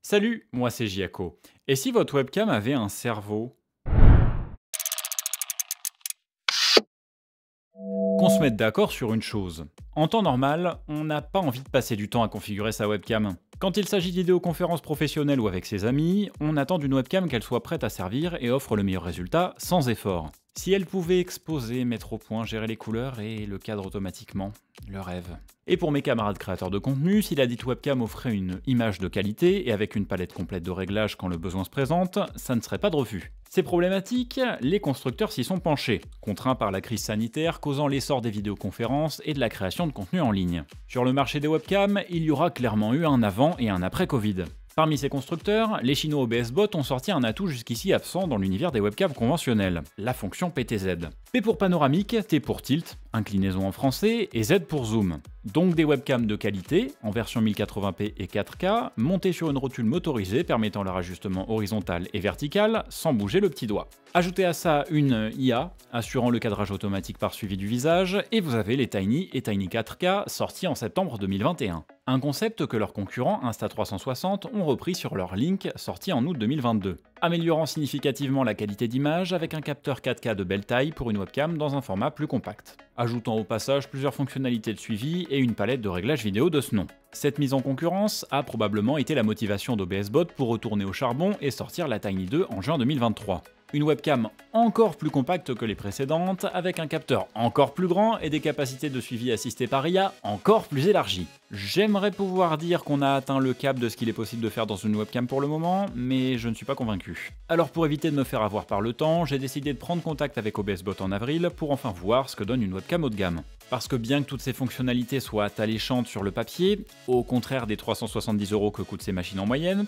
Salut, moi c'est Giaco. Et si votre webcam avait un cerveau? Qu'on se mette d'accord sur une chose. En temps normal, on n'a pas envie de passer du temps à configurer sa webcam. Quand il s'agit de vidéoconférences professionnelles ou avec ses amis, on attend d'une webcam qu'elle soit prête à servir et offre le meilleur résultat sans effort. Si elle pouvait exposer, mettre au point, gérer les couleurs et le cadre automatiquement, le rêve. Et pour mes camarades créateurs de contenu, si la dite webcam offrait une image de qualité et avec une palette complète de réglages quand le besoin se présente, ça ne serait pas de refus. Ces problématiques, les constructeurs s'y sont penchés, contraints par la crise sanitaire causant l'essor des vidéoconférences et de la création de contenu en ligne. Sur le marché des webcams, il y aura clairement eu un avant et un après Covid. Parmi ces constructeurs, les Chinois OBSBot ont sorti un atout jusqu'ici absent dans l'univers des webcams conventionnels, la fonction PTZ. P pour panoramique, T pour tilt, inclinaison en français, et Z pour zoom. Donc des webcams de qualité, en version 1080p et 4K, montées sur une rotule motorisée permettant leur ajustement horizontal et vertical sans bouger le petit doigt. Ajoutez à ça une IA, assurant le cadrage automatique par suivi du visage, et vous avez les Tiny et Tiny 4K sortis en septembre 2021. Un concept que leurs concurrents Insta360 ont repris sur leur Link sorti en août 2022, améliorant significativement la qualité d'image avec un capteur 4K de belle taille pour une webcam dans un format plus compact, ajoutant au passage plusieurs fonctionnalités de suivi et une palette de réglages vidéo de ce nom. Cette mise en concurrence a probablement été la motivation d'OBSBot pour retourner au charbon et sortir la Tiny 2 en juin 2023. Une webcam encore plus compacte que les précédentes, avec un capteur encore plus grand et des capacités de suivi assisté par IA encore plus élargies. J'aimerais pouvoir dire qu'on a atteint le cap de ce qu'il est possible de faire dans une webcam pour le moment, mais je ne suis pas convaincu. Alors pour éviter de me faire avoir par le temps, j'ai décidé de prendre contact avec OBSBot en avril pour enfin voir ce que donne une webcam haut de gamme. Parce que bien que toutes ces fonctionnalités soient alléchantes sur le papier, au contraire des 370 € que coûtent ces machines en moyenne,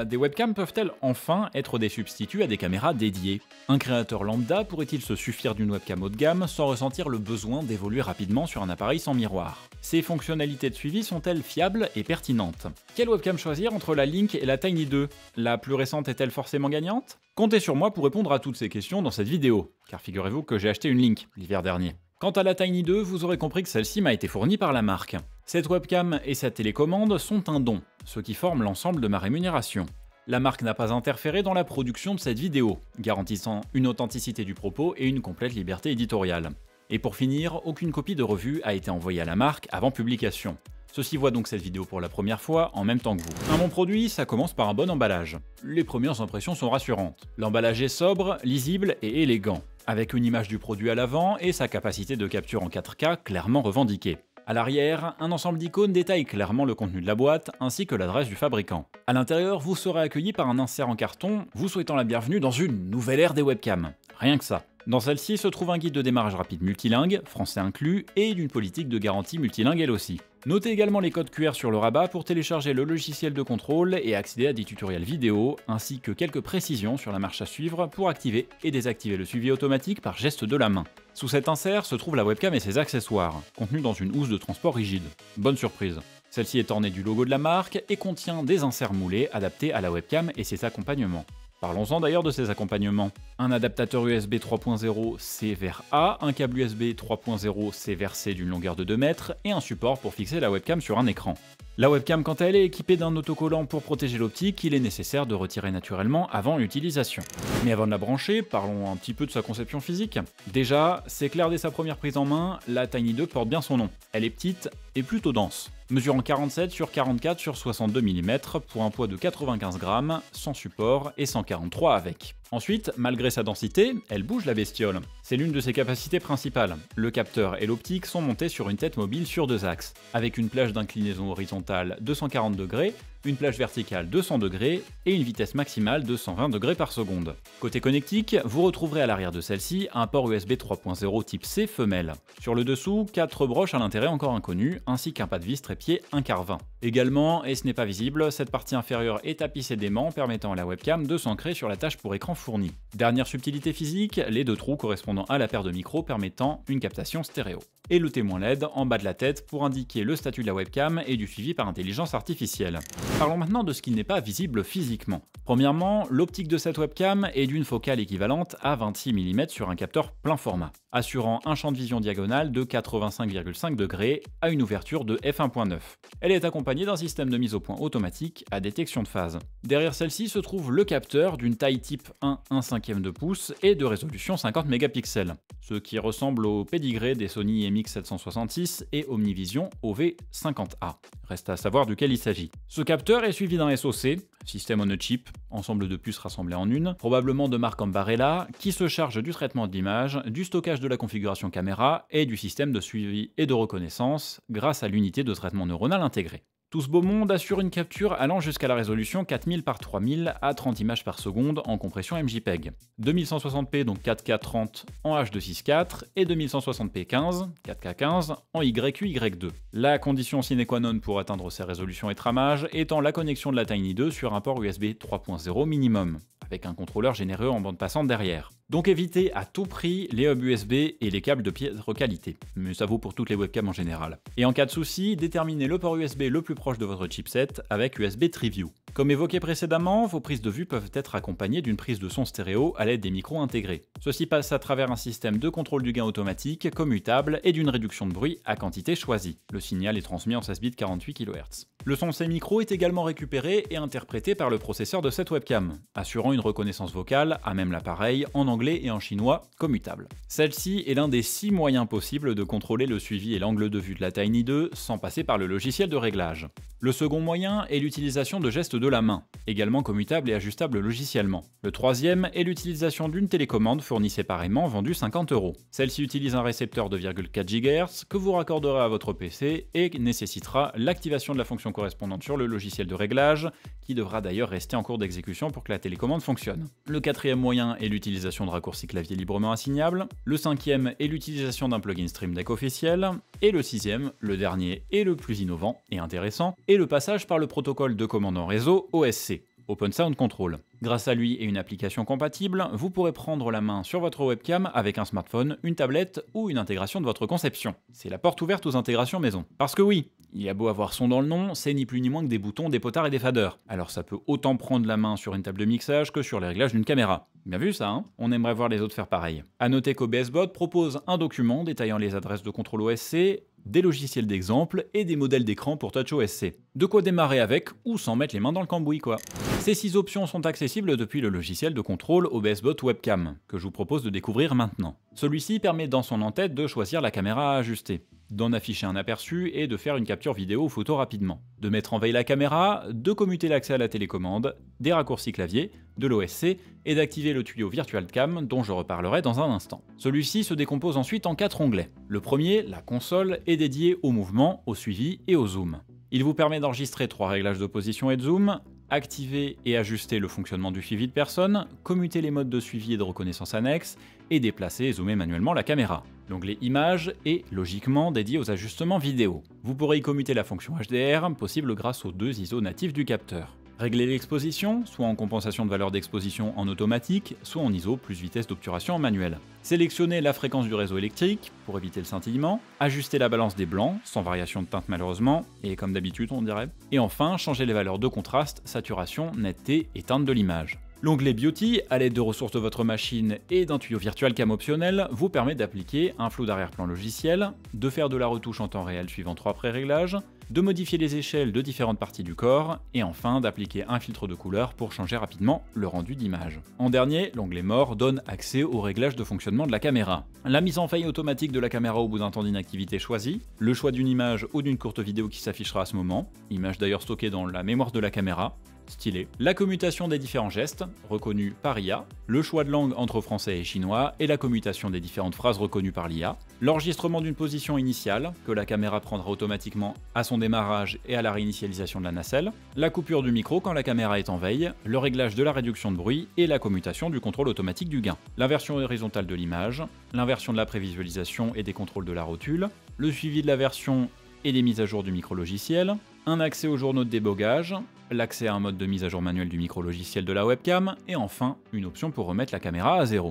des webcams peuvent-elles enfin être des substituts à des caméras dédiées? Un créateur lambda pourrait-il se suffire d'une webcam haut de gamme sans ressentir le besoin d'évoluer rapidement sur un appareil sans miroir? Ces fonctionnalités de suivi sont-elles fiables et pertinentes? Quelle webcam choisir entre la Link et la Tiny 2? La plus récente est-elle forcément gagnante? Comptez sur moi pour répondre à toutes ces questions dans cette vidéo, car figurez-vous que j'ai acheté une Link l'hiver dernier. Quant à la Tiny 2, vous aurez compris que celle-ci m'a été fournie par la marque. Cette webcam et sa télécommande sont un don, ce qui forme l'ensemble de ma rémunération. La marque n'a pas interféré dans la production de cette vidéo, garantissant une authenticité du propos et une complète liberté éditoriale. Et pour finir, aucune copie de revue a été envoyée à la marque avant publication. Ceux-ci voient donc cette vidéo pour la première fois en même temps que vous. Un bon produit, ça commence par un bon emballage. Les premières impressions sont rassurantes. L'emballage est sobre, lisible et élégant, avec une image du produit à l'avant et sa capacité de capture en 4K clairement revendiquée. À l'arrière, un ensemble d'icônes détaille clairement le contenu de la boîte ainsi que l'adresse du fabricant. À l'intérieur, vous serez accueilli par un insert en carton vous souhaitant la bienvenue dans une nouvelle ère des webcams. Rien que ça. Dans celle-ci se trouve un guide de démarrage rapide multilingue, français inclus, et une politique de garantie multilingue elle aussi. Notez également les codes QR sur le rabat pour télécharger le logiciel de contrôle et accéder à des tutoriels vidéo, ainsi que quelques précisions sur la marche à suivre pour activer et désactiver le suivi automatique par geste de la main. Sous cet insert se trouve la webcam et ses accessoires, contenus dans une housse de transport rigide. Bonne surprise. Celle-ci est ornée du logo de la marque et contient des inserts moulés adaptés à la webcam et ses accompagnements. Parlons-en d'ailleurs de ces accompagnements. Un adaptateur USB 3.0 C vers A, un câble USB 3.0 C vers C d'une longueur de 2 mètres et un support pour fixer la webcam sur un écran. La webcam quant à elle est équipée d'un autocollant pour protéger l'optique qu'il est nécessaire de retirer naturellement avant l'utilisation. Mais avant de la brancher, parlons un petit peu de sa conception physique. Déjà, c'est clair dès sa première prise en main, la Tiny 2 porte bien son nom. Elle est petite et plutôt dense, mesurant 47 sur 44 sur 62 mm pour un poids de 95 grammes, sans support et 143 avec. Ensuite, malgré sa densité, elle bouge la bestiole. C'est l'une de ses capacités principales. Le capteur et l'optique sont montés sur une tête mobile sur 2 axes, avec une plage d'inclinaison horizontale de 140 degrés, une plage verticale de 100 degrés et une vitesse maximale de 120 degrés par seconde. Côté connectique, vous retrouverez à l'arrière de celle-ci un port USB 3.0 type C femelle. Sur le dessous, 4 broches à l'intérêt encore inconnues, ainsi qu'un pas de vis trépied 1/4-20. Également, et ce n'est pas visible, cette partie inférieure est tapissée d'aimants permettant à la webcam de s'ancrer sur la tâche pour écran fournie. Dernière subtilité physique, les 2 trous correspondant à la paire de micros permettant une captation stéréo. Et le témoin LED en bas de la tête pour indiquer le statut de la webcam et du suivi par intelligence artificielle. Parlons maintenant de ce qui n'est pas visible physiquement. Premièrement, l'optique de cette webcam est d'une focale équivalente à 26 mm sur un capteur plein format, assurant un champ de vision diagonal de 85,5 degrés à une ouverture de f1.9. Elle est accompagnée d'un système de mise au point automatique à détection de phase. Derrière celle-ci se trouve le capteur d'une taille type 1/5 de pouce et de résolution 50 mégapixels, ce qui ressemble au pédigré des Sony MX766 et Omnivision OV50A. Reste à savoir duquel il s'agit. Ce capteur est suivi d'un SoC, System on a Chip, ensemble de puces rassemblées en une, probablement de marque Ambarella, qui se charge du traitement de l'image, du stockage de la configuration caméra et du système de suivi et de reconnaissance grâce à l'unité de traitement neuronal intégrée. Tout ce beau monde assure une capture allant jusqu'à la résolution 4000 par 3000 à 30 images par seconde en compression MJPEG. 2160p donc 4K 30 en H264 et 2160p 15, 4K 15 en YQY2. La condition sine qua non pour atteindre ces résolutions et tramages étant la connexion de la Tiny 2 sur un port USB 3.0 minimum, avec un contrôleur généreux en bande passante derrière. Donc évitez à tout prix les hubs USB et les câbles de piètre qualité, mais ça vaut pour toutes les webcams en général. Et en cas de souci, déterminez le port USB le plus proche de votre chipset avec USB TreeView. Comme évoqué précédemment, vos prises de vue peuvent être accompagnées d'une prise de son stéréo à l'aide des micros intégrés. Ceci passe à travers un système de contrôle du gain automatique, commutable et d'une réduction de bruit à quantité choisie. Le signal est transmis en 16 bits 48 kHz. Le son de ces micros est également récupéré et interprété par le processeur de cette webcam, assurant une reconnaissance vocale à même l'appareil en anglais et en chinois commutable. Celle-ci est l'un des 6 moyens possibles de contrôler le suivi et l'angle de vue de la Tiny 2 sans passer par le logiciel de réglage. Le second moyen est l'utilisation de gestes de la main, également commutable et ajustable logiciellement. Le troisième est l'utilisation d'une télécommande fournie séparément vendue 50 €. Celle-ci utilise un récepteur de 2,4 GHz que vous raccorderez à votre PC et nécessitera l'activation de la fonction correspondante sur le logiciel de réglage, qui devra d'ailleurs rester en cours d'exécution pour que la télécommande fonctionne. Le quatrième moyen est l'utilisation de raccourcis clavier librement assignables. Le cinquième est l'utilisation d'un plugin Stream Deck officiel. Et le sixième, le dernier et le plus innovant et intéressant, est le passage par le protocole de commande en réseau OSC, Open Sound Control. Grâce à lui et une application compatible, vous pourrez prendre la main sur votre webcam avec un smartphone, une tablette ou une intégration de votre conception. C'est la porte ouverte aux intégrations maison. Parce que oui, il y a beau avoir son dans le nom, c'est ni plus ni moins que des boutons, des potards et des faders. Alors ça peut autant prendre la main sur une table de mixage que sur les réglages d'une caméra. Bien vu ça, hein? On aimerait voir les autres faire pareil. A noter qu'OBS Bot propose un document détaillant les adresses de contrôle OSC, des logiciels d'exemple et des modèles d'écran pour Touch OSC. De quoi démarrer avec ou sans mettre les mains dans le cambouis quoi. Ces 6 options sont accessibles depuis le logiciel de contrôle OBS Bot Webcam, que je vous propose de découvrir maintenant. Celui-ci permet dans son en-tête de choisir la caméra à ajuster, d'en afficher un aperçu et de faire une capture vidéo ou photo rapidement, de mettre en veille la caméra, de commuter l'accès à la télécommande, des raccourcis clavier, de l'OSC et d'activer le tuyau Virtual Cam dont je reparlerai dans un instant. Celui-ci se décompose ensuite en 4 onglets. Le premier, la console, est dédié au mouvement, au suivi et au zoom. Il vous permet d'enregistrer 3 réglages de position et de zoom, activer et ajuster le fonctionnement du suivi de personne, commuter les modes de suivi et de reconnaissance annexes, et déplacer et zoomer manuellement la caméra. L'onglet Images est logiquement dédié aux ajustements vidéo. Vous pourrez y commuter la fonction HDR, possible grâce aux 2 ISO natifs du capteur. Régler l'exposition, soit en compensation de valeur d'exposition en automatique, soit en ISO plus vitesse d'obturation en manuel. Sélectionner la fréquence du réseau électrique, pour éviter le scintillement. Ajuster la balance des blancs, sans variation de teinte malheureusement, et comme d'habitude on dirait. Et enfin, changer les valeurs de contraste, saturation, netteté et teinte de l'image. L'onglet Beauty, à l'aide de ressources de votre machine et d'un tuyau Virtual Cam optionnel, vous permet d'appliquer un flou d'arrière-plan logiciel, de faire de la retouche en temps réel suivant 3 pré-réglages, de modifier les échelles de différentes parties du corps, et enfin d'appliquer un filtre de couleur pour changer rapidement le rendu d'image. En dernier, l'onglet More donne accès au réglage de fonctionnement de la caméra. La mise en veille automatique de la caméra au bout d'un temps d'inactivité choisi, le choix d'une image ou d'une courte vidéo qui s'affichera à ce moment, image d'ailleurs stockée dans la mémoire de la caméra, stylé. La commutation des différents gestes, reconnus par IA, le choix de langue entre français et chinois, et la commutation des différentes phrases reconnues par l'IA, l'enregistrement d'une position initiale, que la caméra prendra automatiquement à son démarrage et à la réinitialisation de la nacelle, la coupure du micro quand la caméra est en veille, le réglage de la réduction de bruit et la commutation du contrôle automatique du gain, l'inversion horizontale de l'image, l'inversion de la prévisualisation et des contrôles de la rotule, le suivi de la version et des mises à jour du micro-logiciel, un accès aux journaux de débogage, l'accès à un mode de mise à jour manuel du micro-logiciel de la webcam, et enfin, une option pour remettre la caméra à zéro.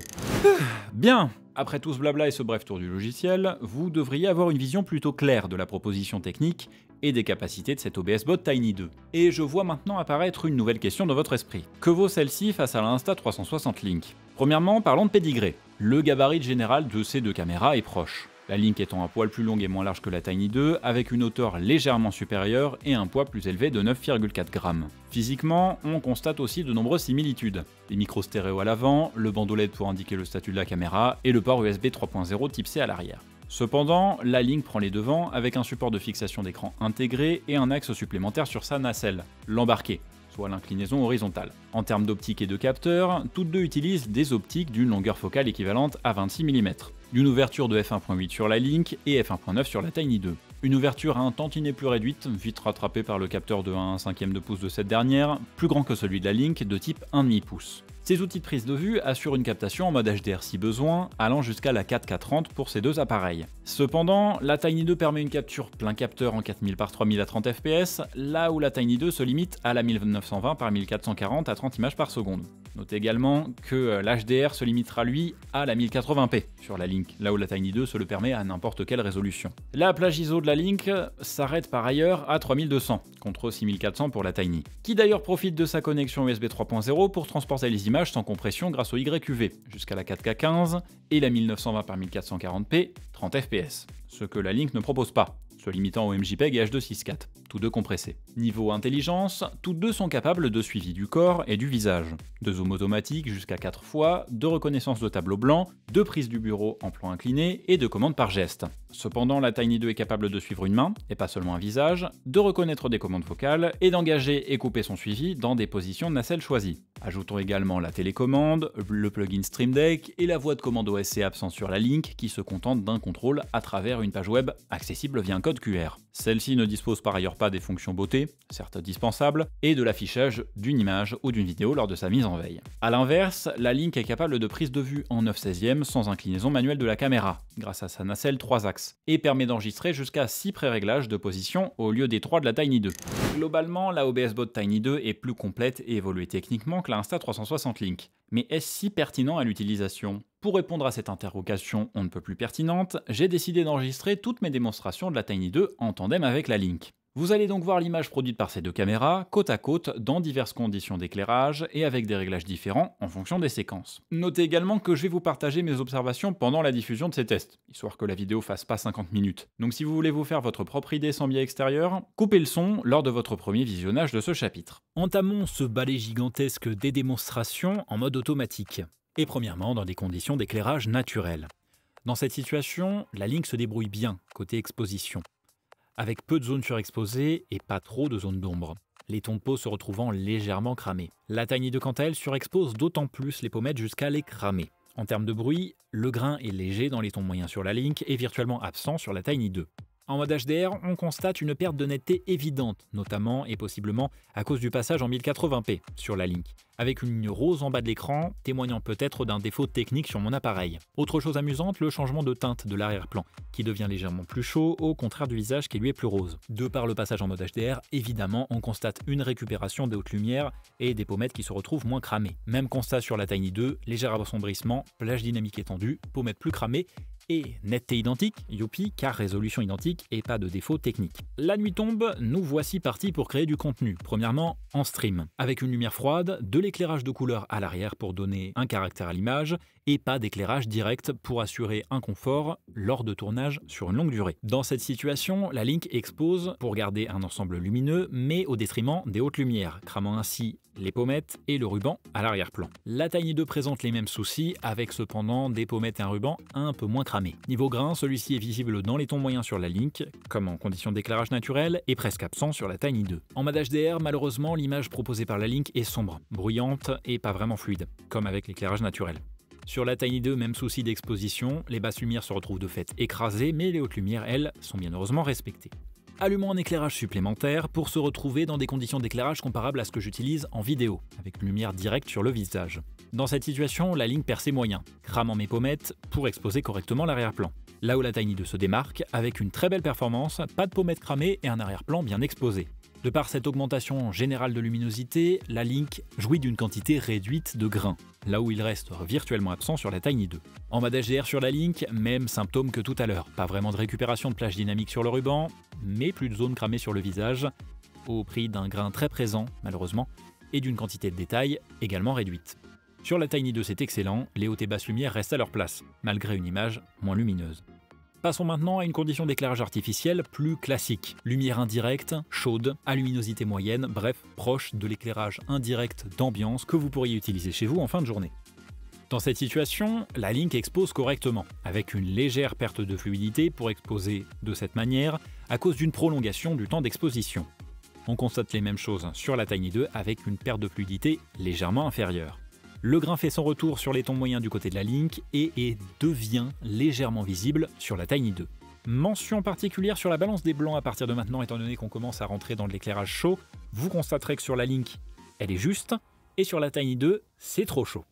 Bien! Après tout ce blabla et ce bref tour du logiciel, vous devriez avoir une vision plutôt claire de la proposition technique et des capacités de cet OBS Bot Tiny 2. Et je vois maintenant apparaître une nouvelle question dans votre esprit. Que vaut celle-ci face à l'Insta360 Link? Premièrement, parlons de pédigré. Le gabarit général de ces deux caméras est proche. La Link étant un poil plus longue et moins large que la Tiny 2, avec une hauteur légèrement supérieure et un poids plus élevé de 9,4 grammes. Physiquement, on constate aussi de nombreuses similitudes. Les micros stéréo à l'avant, le bandeau LED pour indiquer le statut de la caméra et le port USB 3.0 type C à l'arrière. Cependant, la Link prend les devants avec un support de fixation d'écran intégré et un axe supplémentaire sur sa nacelle, l'embarqué, soit l'inclinaison horizontale. En termes d'optique et de capteurs, toutes deux utilisent des optiques d'une longueur focale équivalente à 26 mm. D'une ouverture de f1.8 sur la Link et f1.9 sur la Tiny 2. Une ouverture à un tantinet plus réduite, vite rattrapée par le capteur de 1/5 de pouce de cette dernière, plus grand que celui de la Link de type 1,5 pouce. Ces outils de prise de vue assurent une captation en mode HDR si besoin, allant jusqu'à la 4K 30 pour ces deux appareils. Cependant, la Tiny 2 permet une capture plein capteur en 4000 par 3000 à 30 fps, là où la Tiny 2 se limite à la 1920 par 1440 à 30 images par seconde. Notez également que l'HDR se limitera lui à la 1080p sur la Link, là où la Tiny 2 se le permet à n'importe quelle résolution. La plage ISO de la Link s'arrête par ailleurs à 3200, contre 6400 pour la Tiny, qui d'ailleurs profite de sa connexion USB 3.0 pour transporter les images sans compression grâce au YQV, jusqu'à la 4K 15 et la 1920 par 1440p 30 fps, ce que la Link ne propose pas, se limitant au MJPEG et H264, tous deux compressés. Niveau intelligence, toutes deux sont capables de suivi du corps et du visage, de zoom automatique jusqu'à 4 fois, de reconnaissance de tableau blanc, de prise du bureau en plan incliné et de commande par geste. Cependant, la Tiny 2 est capable de suivre une main, et pas seulement un visage, de reconnaître des commandes vocales et d'engager et couper son suivi dans des positions de nacelle choisies. Ajoutons également la télécommande, le plugin Stream Deck et la voix de commande OSC absent sur la Link qui se contente d'un contrôle à travers une page web accessible via un code QR. Celle-ci ne dispose par ailleurs pas des fonctions beauté, certes dispensables, et de l'affichage d'une image ou d'une vidéo lors de sa mise en veille. A l'inverse, la Link est capable de prise de vue en 9/16 sans inclinaison manuelle de la caméra, grâce à sa nacelle 3 axes, et permet d'enregistrer jusqu'à 6 pré-réglages de position au lieu des 3 de la Tiny 2. Globalement, la OBS Bot Tiny 2 est plus complète et évoluée techniquement que la Insta360 Link. Mais est-ce si pertinent à l'utilisation? Pour répondre à cette interrogation on ne peut plus pertinente, j'ai décidé d'enregistrer toutes mes démonstrations de la Tiny 2 en tandem avec la Link. Vous allez donc voir l'image produite par ces deux caméras, côte à côte, dans diverses conditions d'éclairage et avec des réglages différents en fonction des séquences. Notez également que je vais vous partager mes observations pendant la diffusion de ces tests, histoire que la vidéo fasse pas 50 minutes. Donc si vous voulez vous faire votre propre idée sans biais extérieur, coupez le son lors de votre premier visionnage de ce chapitre. Entamons ce balai gigantesque des démonstrations en mode automatique. Et premièrement dans des conditions d'éclairage naturel. Dans cette situation, la Link se débrouille bien côté exposition, avec peu de zones surexposées et pas trop de zones d'ombre, les tons de peau se retrouvant légèrement cramés. La Tiny 2 quant à elle surexpose d'autant plus les pommettes jusqu'à les cramer. En termes de bruit, le grain est léger dans les tons moyens sur la Link et virtuellement absent sur la Tiny 2. En mode HDR, on constate une perte de netteté évidente, notamment et possiblement à cause du passage en 1080p sur la Link, avec une ligne rose en bas de l'écran, témoignant peut-être d'un défaut technique sur mon appareil. Autre chose amusante, le changement de teinte de l'arrière-plan, qui devient légèrement plus chaud, au contraire du visage qui lui est plus rose. De par le passage en mode HDR, évidemment, on constate une récupération des hautes lumières et des pommettes qui se retrouvent moins cramées. Même constat sur la Tiny 2, léger assombrissement, plage dynamique étendue, pommettes plus cramées, et netteté identique, youpi, car résolution identique et pas de défaut technique. La nuit tombe, nous voici partis pour créer du contenu. Premièrement, en stream, avec une lumière froide, de l'éclairage de couleur à l'arrière pour donner un caractère à l'image, et pas d'éclairage direct pour assurer un confort lors de tournage sur une longue durée. Dans cette situation, la Link expose pour garder un ensemble lumineux, mais au détriment des hautes lumières, cramant ainsi les pommettes et le ruban à l'arrière-plan. La Tiny 2 présente les mêmes soucis, avec cependant des pommettes et un ruban un peu moins cramés. Niveau grain, celui-ci est visible dans les tons moyens sur la Link, comme en conditions d'éclairage naturel, et presque absent sur la Tiny 2. En mode HDR, malheureusement, l'image proposée par la Link est sombre, bruyante et pas vraiment fluide, comme avec l'éclairage naturel. Sur la Tiny 2, même souci d'exposition, les basses lumières se retrouvent de fait écrasées, mais les hautes lumières, elles, sont bien heureusement respectées. Allumons un éclairage supplémentaire pour se retrouver dans des conditions d'éclairage comparables à ce que j'utilise en vidéo, avec une lumière directe sur le visage. Dans cette situation, la Link perd ses moyens, cramant mes pommettes pour exposer correctement l'arrière-plan. Là où la Tiny 2 se démarque, avec une très belle performance, pas de pommettes cramées et un arrière-plan bien exposé. De par cette augmentation générale de luminosité, la Link jouit d'une quantité réduite de grains, là où il reste virtuellement absent sur la Tiny 2. En mode HDR sur la Link, même symptôme que tout à l'heure. Pas vraiment de récupération de plage dynamique sur le ruban, mais plus de zones cramées sur le visage, au prix d'un grain très présent, malheureusement, et d'une quantité de détails également réduite. Sur la Tiny 2, c'est excellent, les hautes et basses lumières restent à leur place, malgré une image moins lumineuse. Passons maintenant à une condition d'éclairage artificiel plus classique. Lumière indirecte, chaude, à luminosité moyenne, bref, proche de l'éclairage indirect d'ambiance que vous pourriez utiliser chez vous en fin de journée. Dans cette situation, la Link expose correctement, avec une légère perte de fluidité pour exposer de cette manière à cause d'une prolongation du temps d'exposition. On constate les mêmes choses sur la Tiny 2 avec une perte de fluidité légèrement inférieure. Le grain fait son retour sur les tons moyens du côté de la Link et devient légèrement visible sur la Tiny 2. Mention particulière sur la balance des blancs à partir de maintenant, étant donné qu'on commence à rentrer dans de l'éclairage chaud, vous constaterez que sur la Link, elle est juste, et sur la Tiny 2, c'est trop chaud.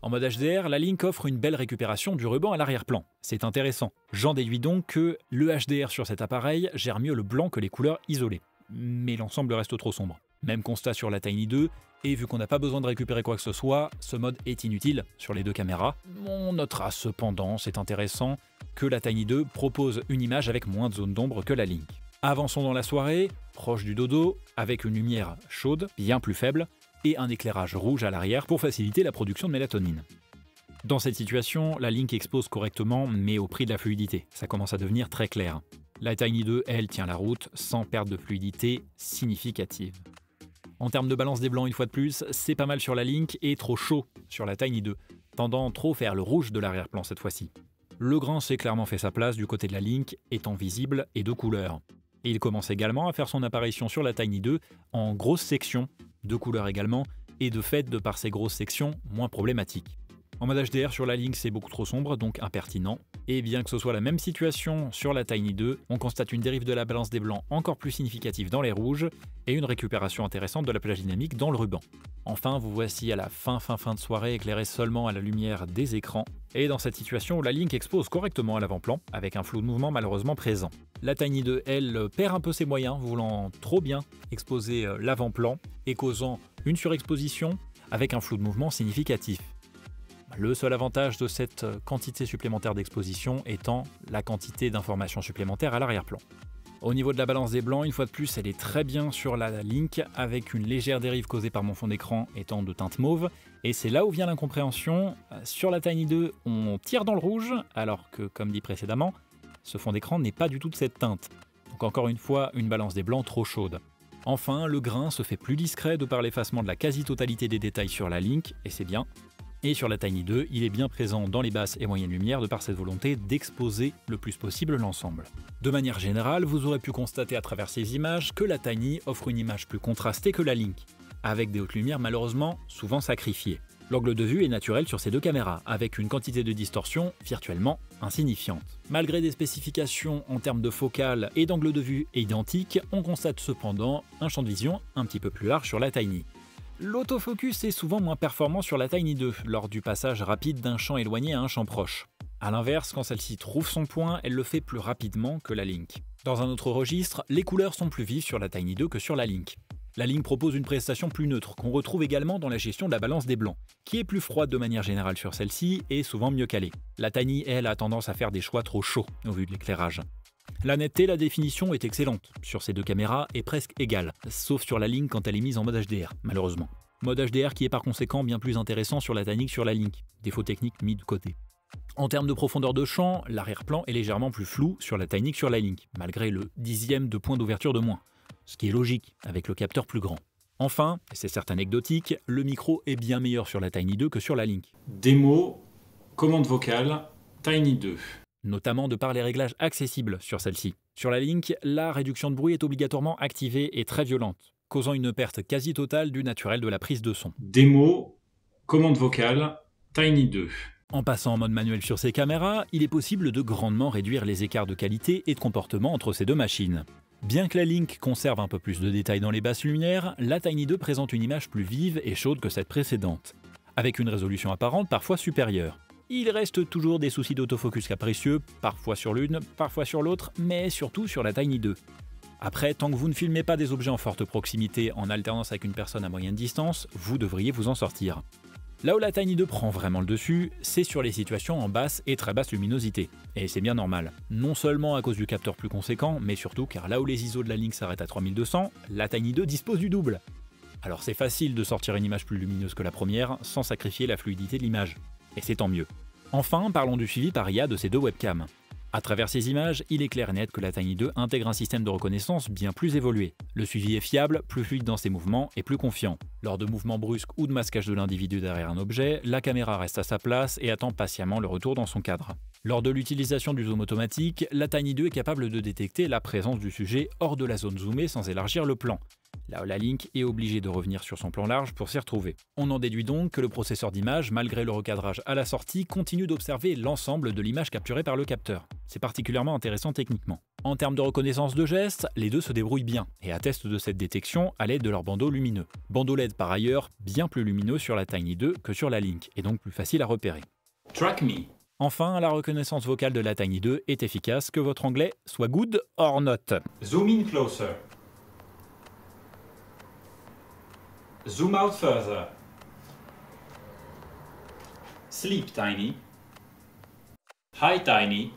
En mode HDR, la Link offre une belle récupération du ruban à l'arrière-plan. C'est intéressant. J'en déduis donc que le HDR sur cet appareil gère mieux le blanc que les couleurs isolées. Mais l'ensemble reste trop sombre. Même constat sur la Tiny 2, et vu qu'on n'a pas besoin de récupérer quoi que ce soit, ce mode est inutile sur les deux caméras. On notera cependant, c'est intéressant, que la Tiny 2 propose une image avec moins de zones d'ombre que la Link. Avançons dans la soirée, proche du dodo, avec une lumière chaude, bien plus faible, et un éclairage rouge à l'arrière pour faciliter la production de mélatonine. Dans cette situation, la Link expose correctement, mais au prix de la fluidité. Ça commence à devenir très clair. La Tiny 2, elle, tient la route, sans perte de fluidité significative. En termes de balance des blancs, une fois de plus, c'est pas mal sur la Link et trop chaud sur la Tiny 2, tendant trop vers le rouge de l'arrière-plan cette fois-ci. Le grain s'est clairement fait sa place du côté de la Link, étant visible et de couleur. Et il commence également à faire son apparition sur la Tiny 2 en grosses sections, de couleur également, et de fait de par ces grosses sections moins problématiques. En mode HDR sur la Link, c'est beaucoup trop sombre, donc impertinent. Et bien que ce soit la même situation sur la Tiny 2, on constate une dérive de la balance des blancs encore plus significative dans les rouges et une récupération intéressante de la plage dynamique dans le ruban. Enfin, vous voici à la fin de soirée éclairé seulement à la lumière des écrans. Et dans cette situation, la Link expose correctement à l'avant-plan, avec un flou de mouvement malheureusement présent. La Tiny 2, elle, perd un peu ses moyens, voulant trop bien exposer l'avant-plan et causant une surexposition avec un flou de mouvement significatif. Le seul avantage de cette quantité supplémentaire d'exposition étant la quantité d'informations supplémentaires à l'arrière-plan. Au niveau de la balance des blancs, une fois de plus, elle est très bien sur la Link, avec une légère dérive causée par mon fond d'écran étant de teinte mauve, et c'est là où vient l'incompréhension. Sur la Tiny 2, on tire dans le rouge, alors que, comme dit précédemment, ce fond d'écran n'est pas du tout de cette teinte. Donc encore une fois, une balance des blancs trop chaude. Enfin, le grain se fait plus discret de par l'effacement de la quasi-totalité des détails sur la Link, et c'est bien. Et sur la Tiny 2, il est bien présent dans les basses et moyennes lumières de par cette volonté d'exposer le plus possible l'ensemble. De manière générale, vous aurez pu constater à travers ces images que la Tiny offre une image plus contrastée que la Link, avec des hautes lumières malheureusement souvent sacrifiées. L'angle de vue est naturel sur ces deux caméras, avec une quantité de distorsion virtuellement insignifiante. Malgré des spécifications en termes de focale et d'angle de vue identiques, on constate cependant un champ de vision un petit peu plus large sur la Tiny. L'autofocus est souvent moins performant sur la Tiny 2, lors du passage rapide d'un champ éloigné à un champ proche. A l'inverse, quand celle-ci trouve son point, elle le fait plus rapidement que la Link. Dans un autre registre, les couleurs sont plus vives sur la Tiny 2 que sur la Link. La Link propose une prestation plus neutre, qu'on retrouve également dans la gestion de la balance des blancs, qui est plus froide de manière générale sur celle-ci et souvent mieux calée. La Tiny, elle, a tendance à faire des choix trop chauds au vu de l'éclairage. La netteté et la définition est excellente sur ces deux caméras et presque égale, sauf sur la Link quand elle est mise en mode HDR, malheureusement. Mode HDR qui est par conséquent bien plus intéressant sur la Tiny que sur la Link, défaut technique mis de côté. En termes de profondeur de champ, l'arrière-plan est légèrement plus flou sur la Tiny que sur la Link, malgré le dixième de point d'ouverture de moins, ce qui est logique avec le capteur plus grand. Enfin, et c'est certes anecdotique, le micro est bien meilleur sur la Tiny 2 que sur la Link. Démo, commande vocale, Tiny 2. Notamment de par les réglages accessibles sur celle-ci. Sur la Link, la réduction de bruit est obligatoirement activée et très violente, causant une perte quasi totale du naturel de la prise de son. Démo, commande vocale, Tiny 2. En passant en mode manuel sur ces caméras, il est possible de grandement réduire les écarts de qualité et de comportement entre ces deux machines. Bien que la Link conserve un peu plus de détails dans les basses lumières, la Tiny 2 présente une image plus vive et chaude que cette précédente, avec une résolution apparente parfois supérieure. Il reste toujours des soucis d'autofocus capricieux, parfois sur l'une, parfois sur l'autre, mais surtout sur la Tiny 2. Après, tant que vous ne filmez pas des objets en forte proximité en alternance avec une personne à moyenne distance, vous devriez vous en sortir. Là où la Tiny 2 prend vraiment le dessus, c'est sur les situations en basse et très basse luminosité. Et c'est bien normal. Non seulement à cause du capteur plus conséquent, mais surtout car là où les ISO de la Link s'arrêtent à 3200, la Tiny 2 dispose du double. Alors c'est facile de sortir une image plus lumineuse que la première sans sacrifier la fluidité de l'image. Et c'est tant mieux. Enfin, parlons du suivi par IA de ces deux webcams. À travers ces images, il est clair et net que la Tiny 2 intègre un système de reconnaissance bien plus évolué. Le suivi est fiable, plus fluide dans ses mouvements et plus confiant. Lors de mouvements brusques ou de masquage de l'individu derrière un objet, la caméra reste à sa place et attend patiemment le retour dans son cadre. Lors de l'utilisation du zoom automatique, la Tiny 2 est capable de détecter la présence du sujet hors de la zone zoomée sans élargir le plan. Là où la Link est obligée de revenir sur son plan large pour s'y retrouver. On en déduit donc que le processeur d'image, malgré le recadrage à la sortie, continue d'observer l'ensemble de l'image capturée par le capteur. C'est particulièrement intéressant techniquement. En termes de reconnaissance de gestes, les deux se débrouillent bien et attestent de cette détection à l'aide de leur bandeau lumineux. Bandeau LED par ailleurs bien plus lumineux sur la Tiny 2 que sur la Link et donc plus facile à repérer. Track me. Enfin, la reconnaissance vocale de la Tiny 2 est efficace, que votre anglais soit good or not. Zoom in closer. Zoom out further. Sleep tiny. Hi tiny.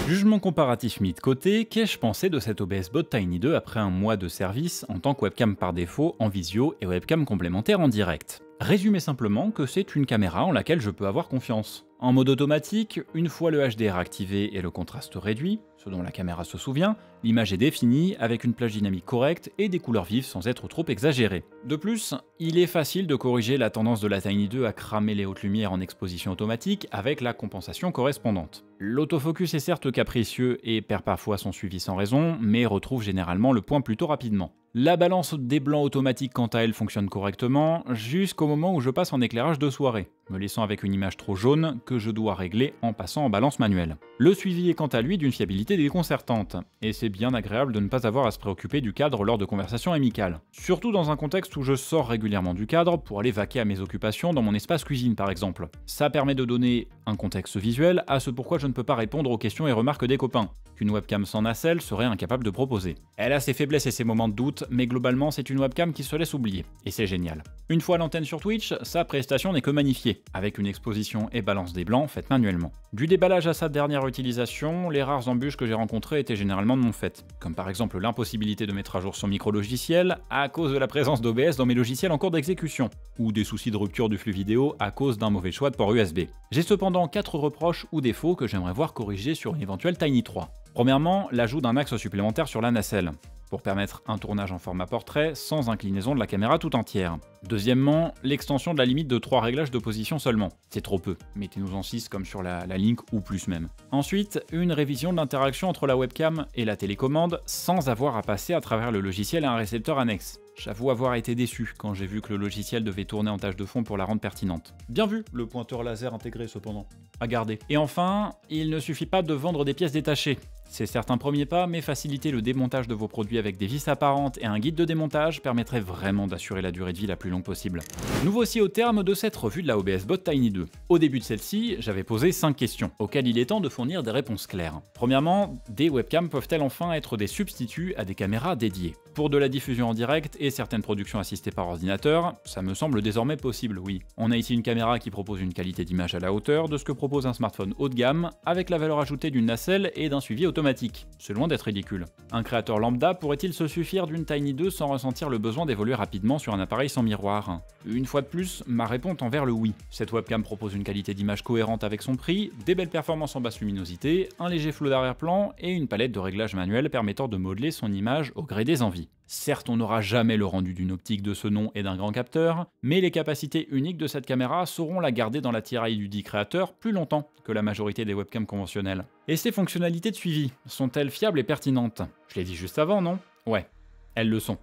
Jugement comparatif mis de côté, qu'ai-je pensé de cet OBS Bot Tiny 2 après un mois de service en tant que webcam par défaut en visio et webcam complémentaire en direct? Résumez simplement que c'est une caméra en laquelle je peux avoir confiance. En mode automatique, une fois le HDR activé et le contraste réduit, ce dont la caméra se souvient, l'image est définie avec une plage dynamique correcte et des couleurs vives sans être trop exagérées. De plus, il est facile de corriger la tendance de la Tiny 2 à cramer les hautes lumières en exposition automatique avec la compensation correspondante. L'autofocus est certes capricieux et perd parfois son suivi sans raison, mais retrouve généralement le point plutôt rapidement. La balance des blancs automatiques quant à elle fonctionne correctement, jusqu'au moment où je passe en éclairage de soirée, me laissant avec une image trop jaune que je dois régler en passant en balance manuelle. Le suivi est quant à lui d'une fiabilité déconcertante, et c'est bien agréable de ne pas avoir à se préoccuper du cadre lors de conversations amicales. Surtout dans un contexte où je sors régulièrement du cadre pour aller vaquer à mes occupations dans mon espace cuisine par exemple. Ça permet de donner un contexte visuel à ce pourquoi je ne peux pas répondre aux questions et remarques des copains, qu'une webcam sans nacelle serait incapable de proposer. Elle a ses faiblesses et ses moments de doute, mais globalement c'est une webcam qui se laisse oublier, et c'est génial. Une fois l'antenne sur Twitch, sa prestation n'est que magnifiée, avec une exposition et balance des blancs faites manuellement. Du déballage à sa dernière utilisation, les rares embûches que j'ai rencontrées étaient généralement de mon fait, comme par exemple l'impossibilité de mettre à jour son micro-logiciel à cause de la présence d'OBS dans mes logiciels en cours d'exécution, ou des soucis de rupture du flux vidéo à cause d'un mauvais choix de port USB. J'ai cependant 4 reproches ou défauts que j'aimerais voir corrigés sur une éventuelle Tiny 3. Premièrement, l'ajout d'un axe supplémentaire sur la nacelle, pour permettre un tournage en format portrait sans inclinaison de la caméra tout entière. Deuxièmement, l'extension de la limite de 3 réglages de position seulement. C'est trop peu, mettez-nous en 6 comme sur la Link ou plus même. Ensuite, une révision de l'interaction entre la webcam et la télécommande sans avoir à passer à travers le logiciel et un récepteur annexe. J'avoue avoir été déçu quand j'ai vu que le logiciel devait tourner en tâche de fond pour la rendre pertinente. Bien vu, le pointeur laser intégré cependant. À garder. Et enfin, il ne suffit pas de vendre des pièces détachées. C'est certes un premier pas, mais faciliter le démontage de vos produits avec des vis apparentes et un guide de démontage permettrait vraiment d'assurer la durée de vie la plus longue possible. Nous voici au terme de cette revue de la OBS Bot Tiny 2. Au début de celle-ci, j'avais posé 5 questions, auxquelles il est temps de fournir des réponses claires. Premièrement, des webcams peuvent-elles enfin être des substituts à des caméras dédiées? Pour de la diffusion en direct et certaines productions assistées par ordinateur, ça me semble désormais possible, oui. On a ici une caméra qui propose une qualité d'image à la hauteur de ce que propose un smartphone haut de gamme, avec la valeur ajoutée d'une nacelle et d'un suivi automatique. C'est loin d'être ridicule. Un créateur lambda pourrait-il se suffire d'une Tiny 2 sans ressentir le besoin d'évoluer rapidement sur un appareil sans miroir? Une fois de plus, ma réponse envers le oui. Cette webcam propose une qualité d'image cohérente avec son prix, des belles performances en basse luminosité, un léger flot d'arrière-plan et une palette de réglages manuels permettant de modeler son image au gré des envies. Certes, on n'aura jamais le rendu d'une optique de ce nom et d'un grand capteur, mais les capacités uniques de cette caméra sauront la garder dans l'attirail du dit créateur plus longtemps que la majorité des webcams conventionnelles. Et ces fonctionnalités de suivi, sont-elles fiables et pertinentes? Je l'ai dit juste avant, non? Ouais, elles le sont.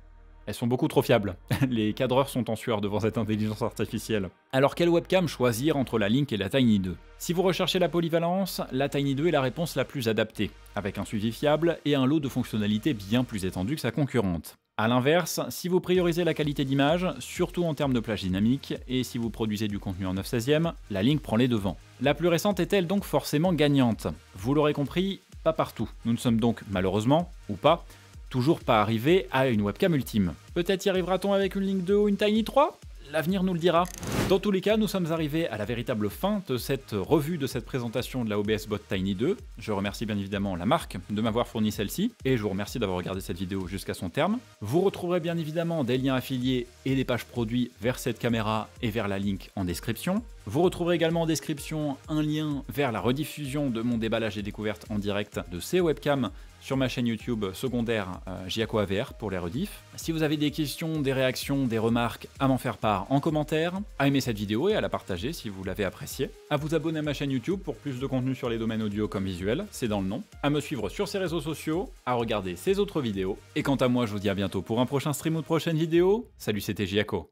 Elles sont beaucoup trop fiables. Les cadreurs sont en sueur devant cette intelligence artificielle. Alors quelle webcam choisir entre la Link et la Tiny 2? Si vous recherchez la polyvalence, la Tiny 2 est la réponse la plus adaptée, avec un suivi fiable et un lot de fonctionnalités bien plus étendu que sa concurrente. A l'inverse, si vous priorisez la qualité d'image, surtout en termes de plage dynamique, et si vous produisez du contenu en 9/16e, la Link prend les devants. La plus récente est-elle donc forcément gagnante? Vous l'aurez compris, pas partout. Nous ne sommes donc, malheureusement, ou pas, toujours pas arrivés à une webcam ultime. Peut-être y arrivera-t-on avec une Link 2 ou une Tiny 3 ? L'avenir nous le dira. Dans tous les cas, nous sommes arrivés à la véritable fin de cette revue, de cette présentation de la OBS Bot Tiny 2. Je remercie bien évidemment la marque de m'avoir fourni celle-ci, et je vous remercie d'avoir regardé cette vidéo jusqu'à son terme. Vous retrouverez bien évidemment des liens affiliés et des pages produits vers cette caméra et vers la Link en description. Vous retrouverez également en description un lien vers la rediffusion de mon déballage et découverte en direct de ces webcams sur ma chaîne YouTube secondaire Giaco AVR pour les rediffs. Si vous avez des questions, des réactions, des remarques, à m'en faire part en commentaire, à aimer cette vidéo et à la partager si vous l'avez appréciée, à vous abonner à ma chaîne YouTube pour plus de contenu sur les domaines audio comme visuel, c'est dans le nom, à me suivre sur ces réseaux sociaux, à regarder ces autres vidéos, et quant à moi je vous dis à bientôt pour un prochain stream ou de prochaine vidéo. Salut, c'était Giaco.